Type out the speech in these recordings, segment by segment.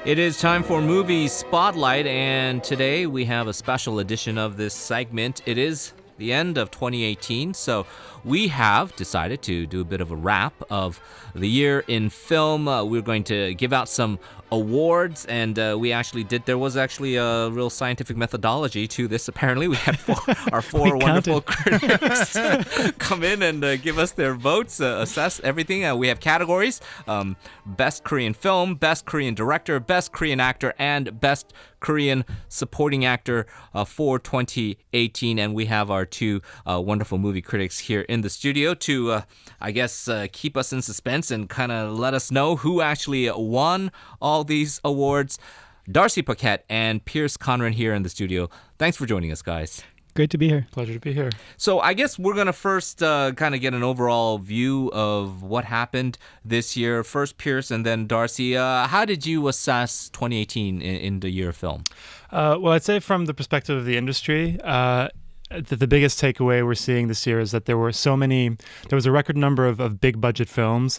It is time for Movie Spotlight, and today we have a special edition of this segment. It is the end of 2018, so we have decided to do a bit of a wrap of the year in film. We're going to give out some awards, and there was actually a real scientific methodology to this. Apparently, we had our four wonderful critics come in and give us their votes, assess everything. We have categories: Best Korean Film, Best Korean Director, Best Korean Actor, and Best Korean Supporting Actor for 2018. And we have our two wonderful movie critics here in the studio to, keep us in suspense and kind of let us know who actually won all these awards. Darcy Paquet and Pierce Conran here in the studio. Thanks for joining us, guys. Great to be here. Pleasure to be here. So I guess we're going to first kind of get an overall view of what happened this year. First Pierce and then Darcy. How did you assess 2018 in the year of film? Well, I'd say from the perspective of the industry, the biggest takeaway we're seeing this year is that there was a record number of big budget films.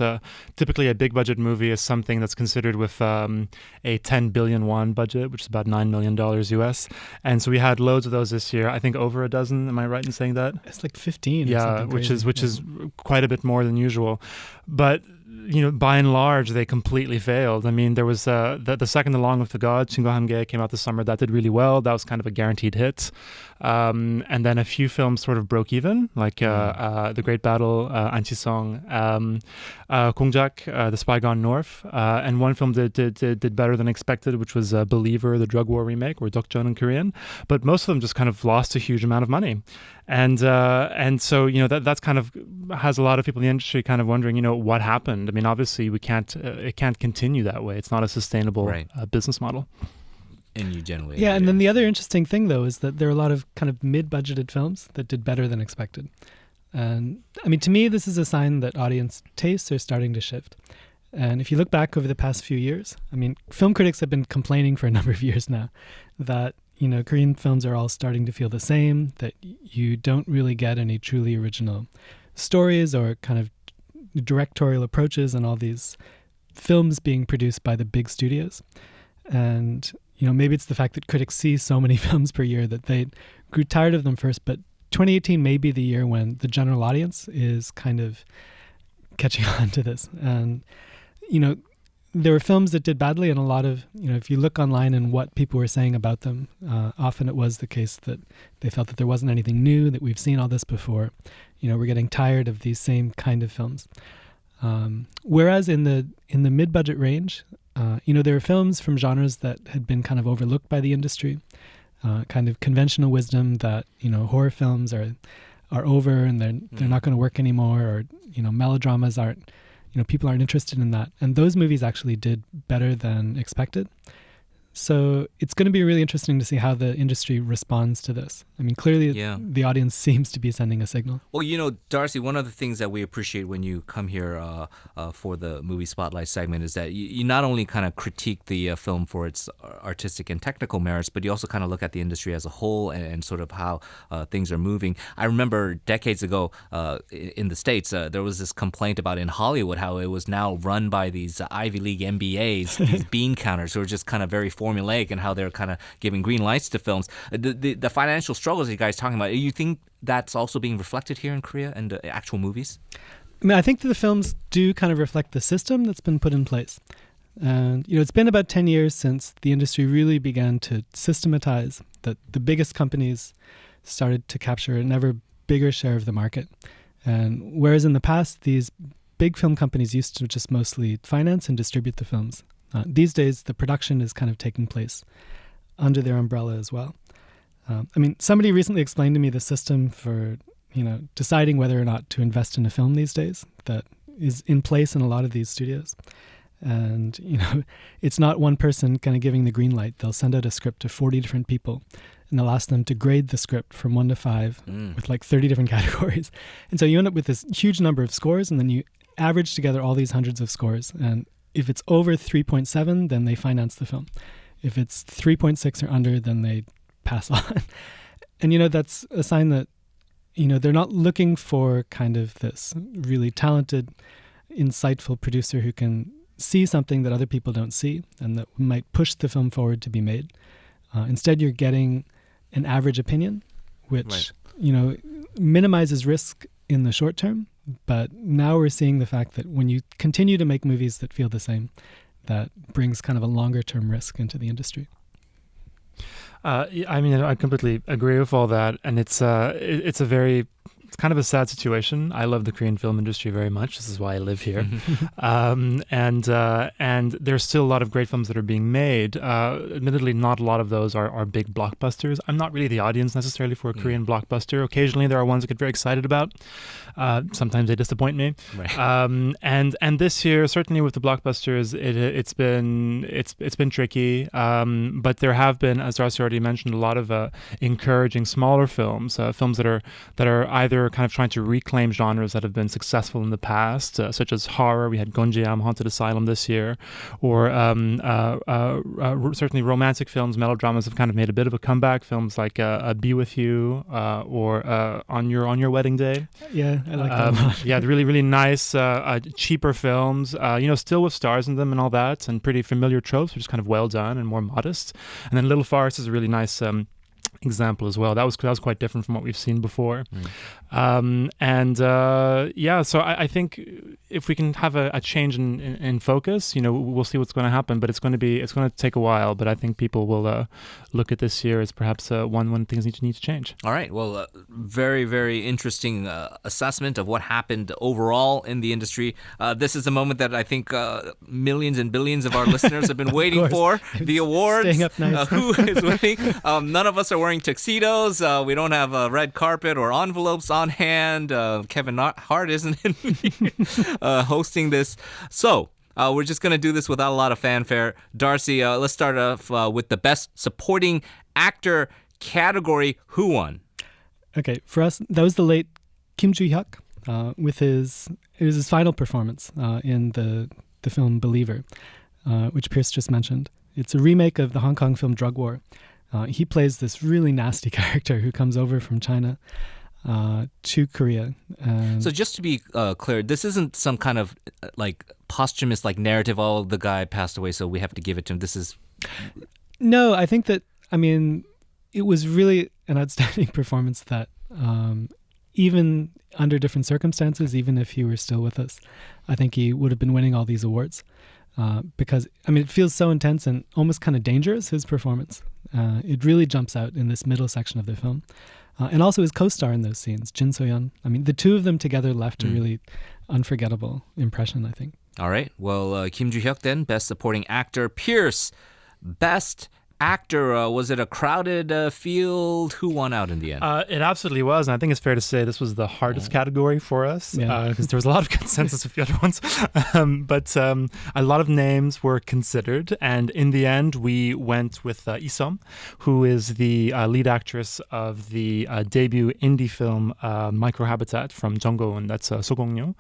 Typically, a big budget movie is something that's considered with a 10 billion won budget, which is about $9 million US. And so we had loads of those this year. I think over a dozen. Am I right in saying that? It's like 15. Yeah, which is quite a bit more than usual. But by and large, they completely failed. I mean, there was the second along with the gods, Hamge, came out this summer. That did really well. That was kind of a guaranteed hit. And then a few films sort of broke even, like The Great Battle, Anchisong, Kongjak, The Spy Gone North. And one film did better than expected, which was Believer, the drug war remake, or Dokjeon in Korean. But most of them just kind of lost a huge amount of money. And so that's kind of has a lot of people in the industry kind of wondering what happened. I mean, obviously it can't continue that way. It's not a sustainable business model. And you generally agree. And then the other interesting thing though is that there are a lot of kind of mid-budgeted films that did better than expected. And I mean, to me, this is a sign that audience tastes are starting to shift. And if you look back over the past few years, I mean, film critics have been complaining for a number of years now that Korean films are all starting to feel the same, that you don't really get any truly original stories or kind of directorial approaches and all these films being produced by the big studios. And, maybe it's the fact that critics see so many films per year that they grew tired of them first, but 2018 may be the year when the general audience is kind of catching on to this. And, there were films that did badly, and a lot of, if you look online and what people were saying about them, often it was the case that they felt that there wasn't anything new, that we've seen all this before. We're getting tired of these same kind of films. Whereas in the mid-budget range, there are films from genres that had been kind of overlooked by the industry, kind of conventional wisdom that, horror films are over and they're not going to work anymore, or, melodramas aren't, people aren't interested in that. And those movies actually did better than expected. So it's going to be really interesting to see how the industry responds to this. I mean, clearly the audience seems to be sending a signal. Well, Darcy, one of the things that we appreciate when you come here for the Movie Spotlight segment is that you not only kind of critique the film for its artistic and technical merits, but you also kind of look at the industry as a whole and sort of how things are moving. I remember decades ago in the States, there was this complaint about in Hollywood how it was now run by these Ivy League MBAs, these bean counters who are just kind of very formulaic, and how they're kind of giving green lights to films. The financial struggles you guys talking about, you think that's also being reflected here in Korea and the actual movies? I mean, I think that the films do kind of reflect the system that's been put in place. And, it's been about 10 years since the industry really began to systematize, that the biggest companies started to capture an ever bigger share of the market. And whereas in the past, these big film companies used to just mostly finance and distribute the films, these days, the production is kind of taking place under their umbrella as well. Somebody recently explained to me the system for, deciding whether or not to invest in a film these days that is in place in a lot of these studios. And, it's not one person kind of giving the green light. They'll send out a script to 40 different people, and they'll ask them to grade the script from 1 to 5 with like 30 different categories. And so you end up with this huge number of scores, and then you average together all these hundreds of scores. And if it's over 3.7, then they finance the film. If it's 3.6 or under, then they pass on. And, that's a sign that, they're not looking for kind of this really talented, insightful producer who can, see something that other people don't see and that might push the film forward to be made. Instead, you're getting an average opinion, which minimizes risk in the short term. But now we're seeing the fact that when you continue to make movies that feel the same, that brings kind of a longer term risk into the industry. I completely agree with all that, and it's kind of a sad situation. I love the Korean film industry very much. This is why I live here. And there's still a lot of great films that are being made. Admittedly, not a lot of those are big blockbusters. I'm not really the audience necessarily for a Korean blockbuster. Occasionally, there are ones I get very excited about. Sometimes they disappoint me. Right. And this year, certainly with the blockbusters, it's been tricky. But there have been, as Darcy already mentioned, a lot of encouraging smaller films, films that are either kind of trying to reclaim genres that have been successful in the past, such as horror. We had Gonjiam, Haunted Asylum this year, or certainly romantic films, melodramas have kind of made a bit of a comeback. Films like Be With You or On Your Wedding Day. Yeah, I like that a lot. Yeah, really, really nice, cheaper films, still with stars in them and all that, and pretty familiar tropes, but just kind of well done and more modest. And then Little Farce is a really nice example as well. That was quite different from what we've seen before. So I think if we can have a change in focus, we'll see what's going to happen, but it's going to take a while. But I think people will look at this year as perhaps one things need to change. All right. Well, very, very interesting assessment of what happened overall in the industry. This is a moment that I think millions and billions of our listeners have been waiting for. The awards. Staying up nice. Who is winning? None of us are wearing tuxedos. We don't have a red carpet or envelopes on hand. Kevin Hart isn't hosting this. So we're just going to do this without a lot of fanfare. Darcy, let's start off with the Best Supporting Actor category. Who won? Okay, for us, that was the late Kim Joo-hyuk with it was his final performance in the film Believer, which Pierce just mentioned. It's a remake of the Hong Kong film Drug War. He plays this really nasty character who comes over from China to Korea. So just to be clear, this isn't some kind of posthumous narrative. Oh, the guy passed away, so we have to give it to him. This is no. I think that it was really an outstanding performance. That even under different circumstances, even if he were still with us, I think he would have been winning all these awards because it feels so intense and almost kind of dangerous. His performance, it really jumps out in this middle section of the film. And also his co-star in those scenes, Jin So-yeon. The two of them together left a really unforgettable impression, I think. All right. Well, Kim Joo-hyuk then, Best Supporting Actor. Pierce, Best Actor. Was it a crowded field? Who won out in the end? It absolutely was. And I think it's fair to say this was the hardest category for us because there was a lot of consensus with the other ones. But a lot of names were considered. And in the end, we went with Isom, who is the lead actress of the debut indie film Microhabitat from Junggo, and that's Sogong-yo.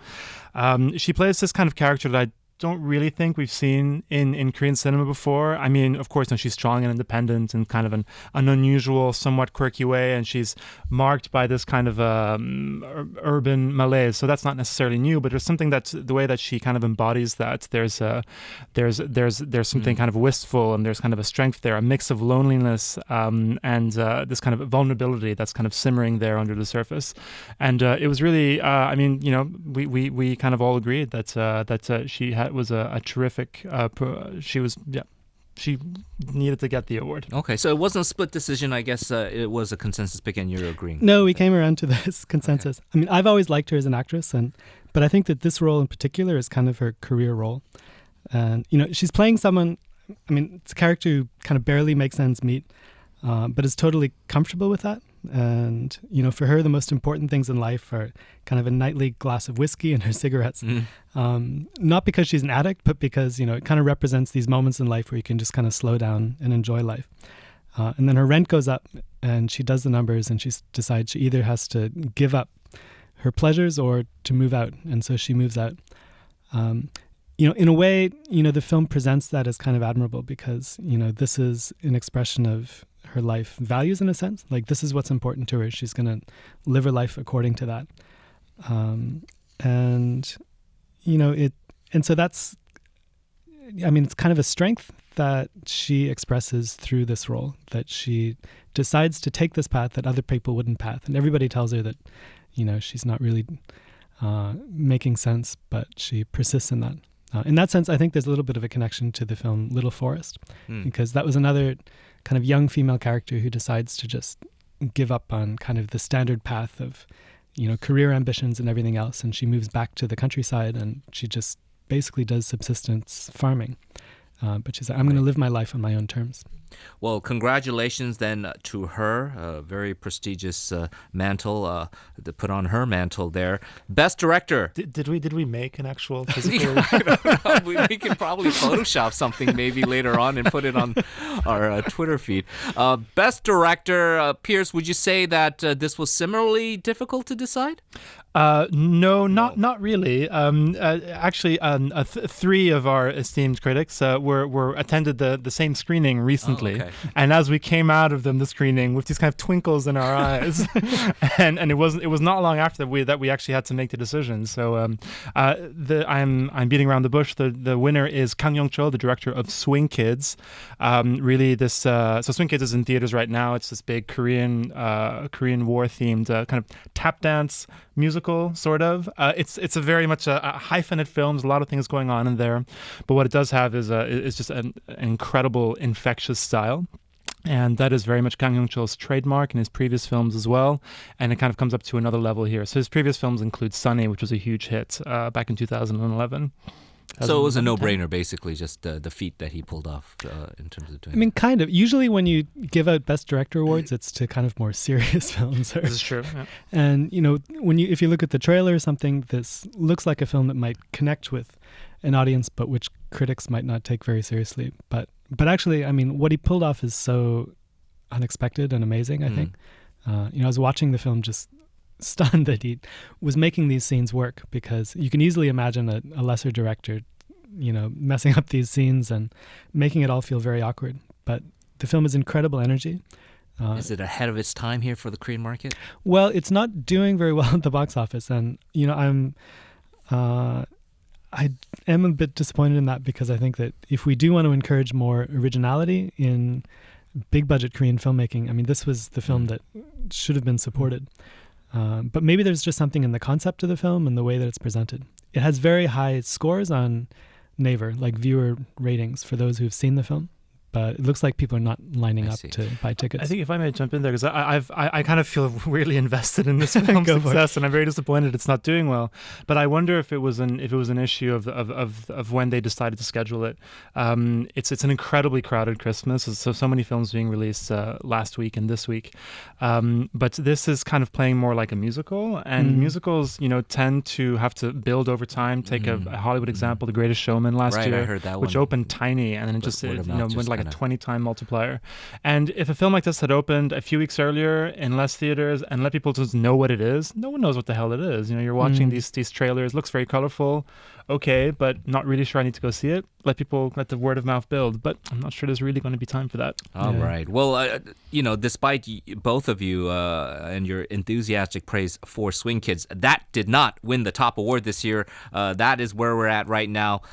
She plays this kind of character that I don't really think we've seen in Korean cinema before. Of course, she's strong and independent in kind of an unusual, somewhat quirky way, and she's marked by this kind of urban malaise. So that's not necessarily new, but there's something that's the way that she kind of embodies that. There's something kind of wistful, and there's kind of a strength there, a mix of loneliness and this kind of vulnerability that's kind of simmering there under the surface. And it was really, we kind of all agreed that she was a terrific. She needed to get the award. Okay, so it wasn't a split decision. I guess it was a consensus pick, and you're agreeing. No, we came around to this consensus. Okay. I've always liked her as an actress, but I think that this role in particular is kind of her career role. And she's playing someone. It's a character who kind of barely makes ends meet, but is totally comfortable with that. And for her, the most important things in life are kind of a nightly glass of whiskey and her cigarettes. Not because she's an addict, but because it kind of represents these moments in life where you can just kind of slow down and enjoy life. And then her rent goes up, and she does the numbers, and she decides she either has to give up her pleasures or to move out, and so she moves out. In a way, the film presents that as kind of admirable because this is an expression of her life values in a sense. Like, this is what's important to her. She's going to live her life according to that. And so that's I mean, it's kind of a strength that she expresses through this role, that she decides to take this path that other people wouldn't path. And everybody tells her that, she's not really making sense, but she persists in that. In that sense, I think there's a little bit of a connection to the film Little Forest, because that was another kind of young female character who decides to just give up on kind of the standard path of, career ambitions and everything else. And she moves back to the countryside and she just basically does subsistence farming. But she's like, I'm going to live my life on my own terms. Well, congratulations then to her. A very prestigious mantle to put on her mantle there. Best director. Did we make an actual physical? I don't know. We can probably Photoshop something maybe later on and put it on our Twitter feed. Best director, Pierce, would you say that this was similarly difficult to decide? No, not really. Actually, three of our esteemed critics were attended the same screening recently, and as we came out of the screening with these kind of twinkles in our eyes, and it was not long after that we actually had to make the decision. So I'm beating around the bush. The winner is Kang Yong-chul, the director of Swing Kids. Really, this so Swing Kids is in theaters right now. It's this big Korean War themed kind of tap dance musical, sort of. It's a very much a hyphenate film. There's a lot of things going on in there, but what it does have is just an incredible infectious style. And that is very much Kang Yong-chul's trademark in his previous films as well. And it kind of comes up to another level here. So his previous films include Sunny, which was a huge hit back in 2011. So it was a no-brainer, basically, just the feat that he pulled off in terms of doing. I mean, kind of. Usually when you give out Best Director awards, it's to kind of more serious films. This is true. Yeah. And, if you look at the trailer or something, this looks like a film that might connect with an audience, but which critics might not take very seriously. But actually, I mean, what he pulled off is so unexpected and amazing, I think. I was watching the film just stunned that he was making these scenes work, because you can easily imagine a lesser director, messing up these scenes and making it all feel very awkward. But the film has incredible energy. Is it ahead of its time here for the Korean market? Well, it's not doing very well at the box office, and I am a bit disappointed in that, because I think that if we do want to encourage more originality in big budget Korean filmmaking, I mean, this was the film that should have been supported. But maybe there's just something in the concept of the film and the way that it's presented. It has very high scores on Naver, like viewer ratings for those who've seen the film. But it looks like people are not lining up to buy tickets. I think if I may jump in there, because I kind of feel weirdly invested in this film's success, and I'm very disappointed it's not doing well. But I wonder if it was an issue of when they decided to schedule it. It's an incredibly crowded Christmas, so many films being released last week and this week. But this is kind of playing more like a musical, and musicals, tend to have to build over time. Take a Hollywood example, The Greatest Showman last year, I heard that which one. opened tiny, and then it went like a 20-time multiplier. And if a film like this had opened a few weeks earlier in less theaters and let people just know what it is, no one knows what the hell it is. You're watching these trailers, looks very colorful, okay, but not really sure I need to go see it. Let the word of mouth build, but I'm not sure there's really going to be time for that. All right. Well, despite both of you and your enthusiastic praise for Swing Kids, that did not win the top award this year. That is where we're at right now.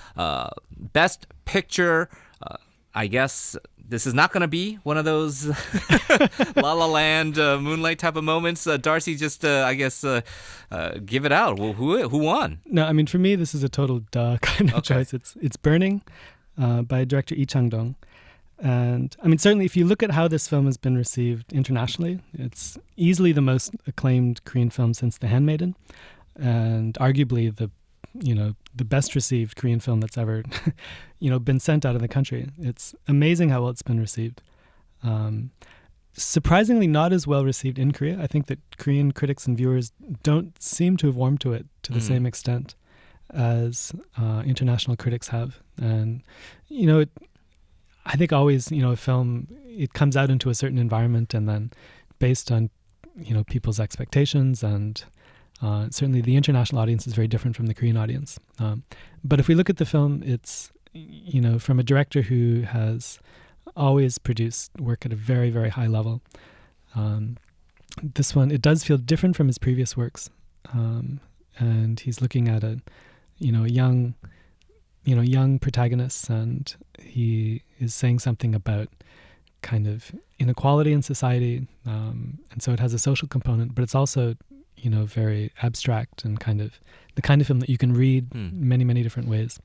Best Picture, I guess this is not going to be one of those La La Land, Moonlight type of moments. Darcy, just, give it out. Well, who won? No, I mean, for me, this is a total duh kind of choice. It's Burning by director Lee Chang-dong. And, I mean, certainly if you look at how this film has been received internationally, it's easily the most acclaimed Korean film since The Handmaiden, and arguably the best received Korean film that's ever, been sent out of the country. It's amazing how well it's been received. Surprisingly not as well received in Korea. I think that Korean critics and viewers don't seem to have warmed to it to the same extent as international critics have. And, I think always, a film, it comes out into a certain environment, and then based on, people's expectations, and certainly the international audience is very different from the Korean audience. But if we look at the film, it's, from a director who has always produced work at a very, very high level. This one, it does feel different from his previous works. And he's looking at a young young protagonists, and he is saying something about kind of inequality in society, and so it has a social component, but it's also very abstract and kind of the kind of film that you can read many, many different ways.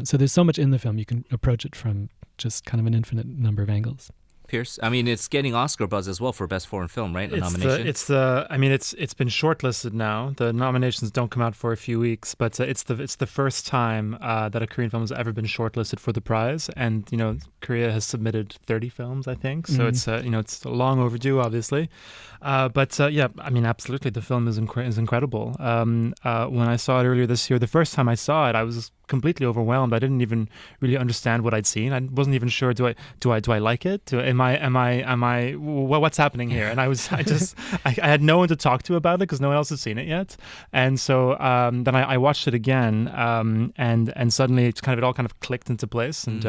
So there's so much in the film, you can approach it from just kind of an infinite number of angles. Pierce, I mean, it's getting Oscar buzz as well for Best Foreign Film, right? A nomination. It's been shortlisted now. The nominations don't come out for a few weeks, but it's the first time that a Korean film has ever been shortlisted for the prize. And Korea has submitted 30 films, I think. So it's long overdue, obviously. But absolutely, the film is incredible. When I saw it earlier this year, the first time I saw it, I was completely overwhelmed. I didn't even really understand what I'd seen. I wasn't even sure. Do I like it? What's happening here? And I had no one to talk to about it because no one else had seen it yet. And so then I watched it again, and suddenly it all kind of clicked into place. And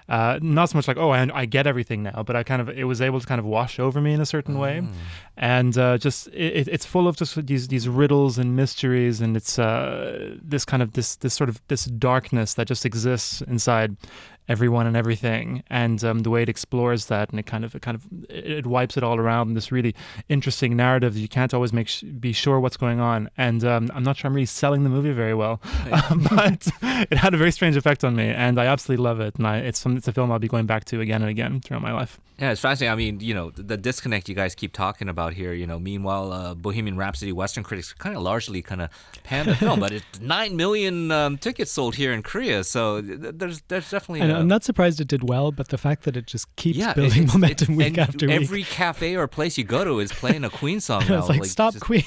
not so much like, I get everything now, but it was able to kind of wash over me in a certain way. And it's full of just these riddles and mysteries, and it's this darkness that just exists inside everyone and everything, and the way it explores that, and it wipes it all around in this really interesting narrative that you can't always be sure what's going on. And I'm not sure I'm really selling the movie very well, but it had a very strange effect on me, and I absolutely love it. And it's a film I'll be going back to again and again throughout my life. Yeah, it's fascinating. I mean, the disconnect you guys keep talking about here. Meanwhile, Bohemian Rhapsody, Western critics largely panned the film, but it's 9 million tickets sold here in Korea. So there's definitely. I'm not surprised it did well, but the fact that it just keeps building momentum week after week. Every cafe or place you go to is playing a Queen song now. It's like stop Queen.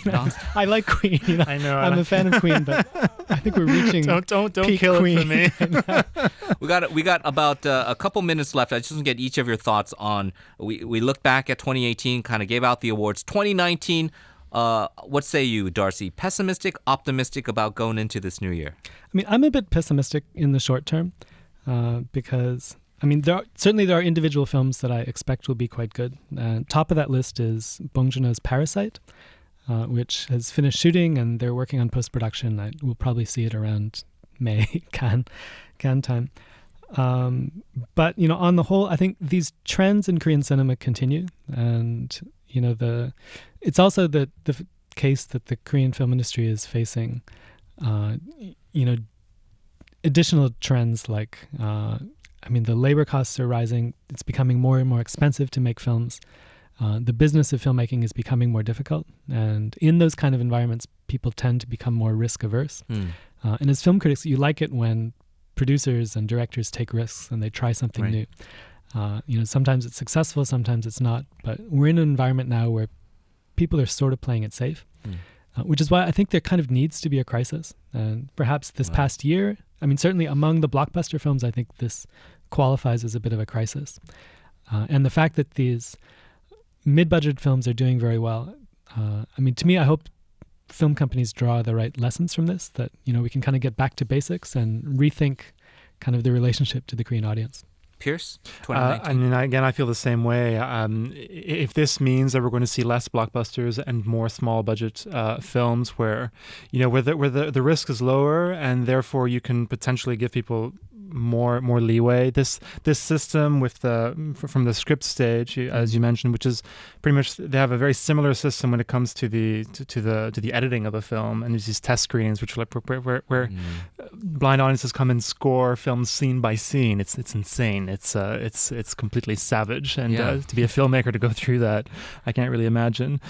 I like Queen. I know. I'm a fan of Queen, but I think we're reaching. Don't peak kill Queen. it for me. We got about a couple minutes left. I just want to get each of your thoughts on. We looked back at 2018, kind of gave out the awards. 2019. What say you, Darcy? Pessimistic, optimistic about going into this new year? I mean, I'm a bit pessimistic in the short term. Because there are individual films that I expect will be quite good. Top of that list is Bong Joon-ho's Parasite, which has finished shooting and they're working on post-production. We'll probably see it around May, Cannes time. But on the whole, I think these trends in Korean cinema continue, and it's also the case that the Korean film industry is facing, additional trends like, the labor costs are rising. It's becoming more and more expensive to make films. The business of filmmaking is becoming more difficult. And in those kind of environments, people tend to become more risk averse. And as film critics, you like it when producers and directors take risks and they try something new. Sometimes it's successful, sometimes it's not. But we're in an environment now where people are sort of playing it safe. Which is why I think there kind of needs to be a crisis. And perhaps this past year, certainly among the blockbuster films, I think this qualifies as a bit of a crisis. And the fact that these mid-budget films are doing very well, to me, I hope film companies draw the right lessons from this, that, we can kind of get back to basics and rethink kind of the relationship to the Korean audience. Pierce, 2019? I feel the same way. If this means that we're going to see less blockbusters and more small budget films where the risk is lower, and therefore you can potentially give people more leeway. This system with from the script stage, as you mentioned, which is pretty much, they have a very similar system when it comes to the editing of a film, and there's these test screenings which are like where blind audiences come and score films scene by scene. It's insane. It's completely savage, and to be a filmmaker to go through that, I can't really imagine.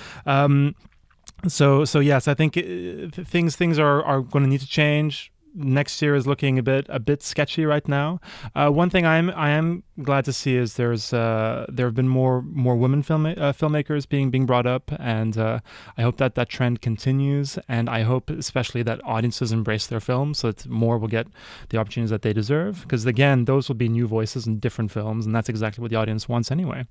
So yes, I think things are going to need to change. Next year is looking a bit sketchy right now. One thing I am glad to see is there have been more women filmmakers being brought up, and I hope that trend continues. And I hope especially that audiences embrace their films, so that more will get the opportunities that they deserve. Because again, those will be new voices in different films, and that's exactly what the audience wants anyway.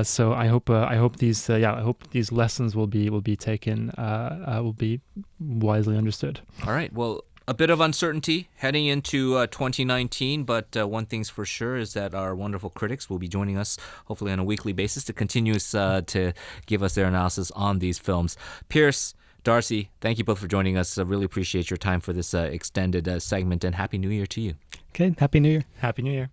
So I hope these lessons will be taken, will be wisely understood. All right. Well, a bit of uncertainty heading into 2019, but one thing's for sure is that our wonderful critics will be joining us hopefully on a weekly basis to continue to give us their analysis on these films. Pierce, Darcy, thank you both for joining us. I really appreciate your time for this extended segment, and Happy New Year to you. Okay, Happy New Year. Happy New Year.